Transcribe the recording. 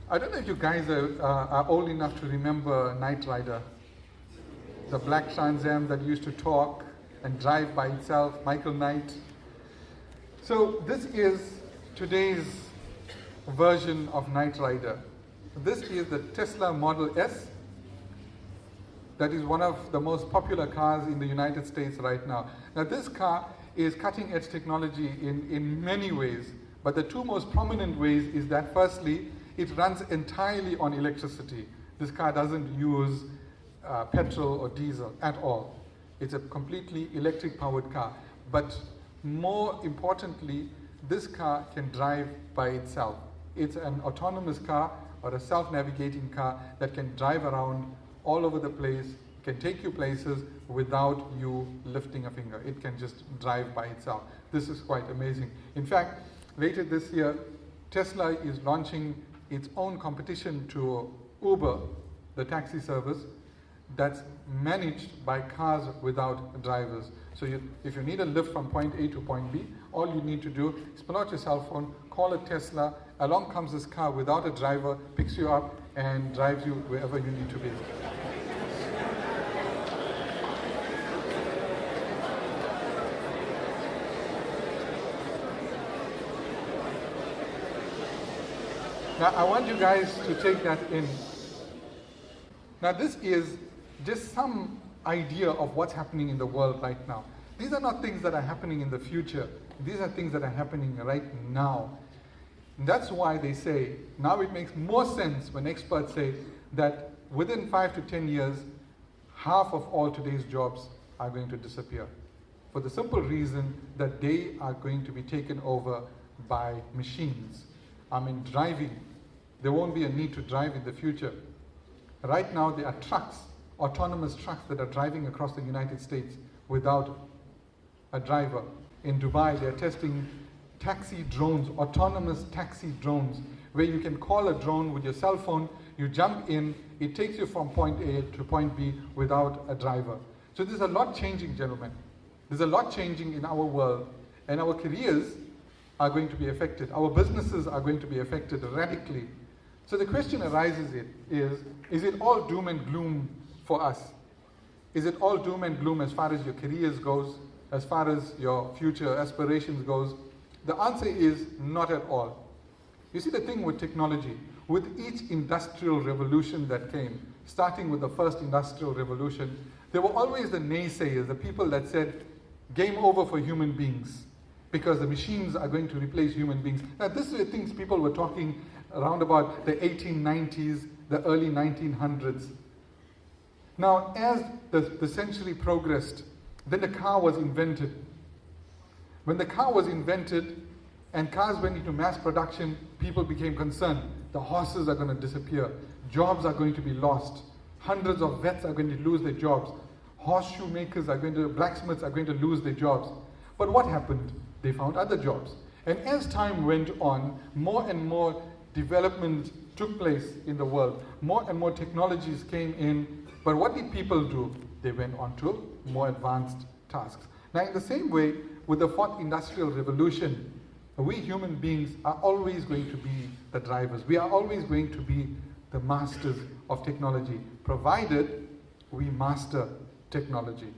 I don't know if you guys are old enough to remember Knight Rider, the black Trans Am that used to talk and drive by itself, Michael Knight. So this is today's version of Knight Rider. This is the Tesla Model S. That is one of the most popular cars in the United States right now. Now this car is cutting edge technology in many ways, but the two most prominent ways is that firstly, it runs entirely on electricity. This car doesn't use petrol or diesel at all. It's a completely electric powered car. But more importantly, this car can drive by itself. It's an autonomous car or a self-navigating car that can drive around all over the place, can take you places without you lifting a finger. It can just drive by itself. This is quite amazing. In fact, later this year, Tesla is launching its own competition to Uber, the taxi service, that's managed by cars without drivers. So if you need a lift from point A to point B, all you need to do is pull out your cell phone, call a Tesla, along comes this car without a driver, picks you up and drives you wherever you need to be. Now I want you guys to take that in. Now this is just some idea of what's happening in the world right now. These are not things that are happening in the future. These are things that are happening right now. And that's why they say, now it makes more sense when experts say that within 5 to 10 years, half of all today's jobs are going to disappear. For the simple reason that they are going to be taken over by machines. I mean, driving. There won't be a need to drive in the future. Right now, there are trucks, autonomous trucks that are driving across the United States without a driver. In Dubai, they're testing taxi drones, autonomous taxi drones, where you can call a drone with your cell phone, you jump in, it takes you from point A to point B without a driver. So there's a lot changing, gentlemen. There's a lot changing in our world, and our careers are going to be affected. Our businesses are going to be affected radically. So the question arises is it all doom and gloom for us? Is it all doom and gloom as far as your careers goes, as far as your future aspirations goes? The answer is not at all. You see, the thing with technology, with each industrial revolution that came, starting with the first industrial revolution, there were always the naysayers, the people that said, game over for human beings, because the machines are going to replace human beings. Now, this is the things people were talking around about the 1890s, the early 1900s. Now, as the century progressed, then the car was invented. When the car was invented and cars went into mass production, people became concerned. The horses are going to disappear. Jobs are going to be lost. Hundreds of vets are going to lose their jobs. Horseshoe makers are going to, blacksmiths are going to lose their jobs. But what happened? They found other jobs. And as time went on, more and more development took place in the world. More and more technologies came in. But what did people do? They went on to more advanced tasks. Now, in the same way, with the fourth industrial revolution, we human beings are always going to be the drivers. We are always going to be the masters of technology, provided we master technology.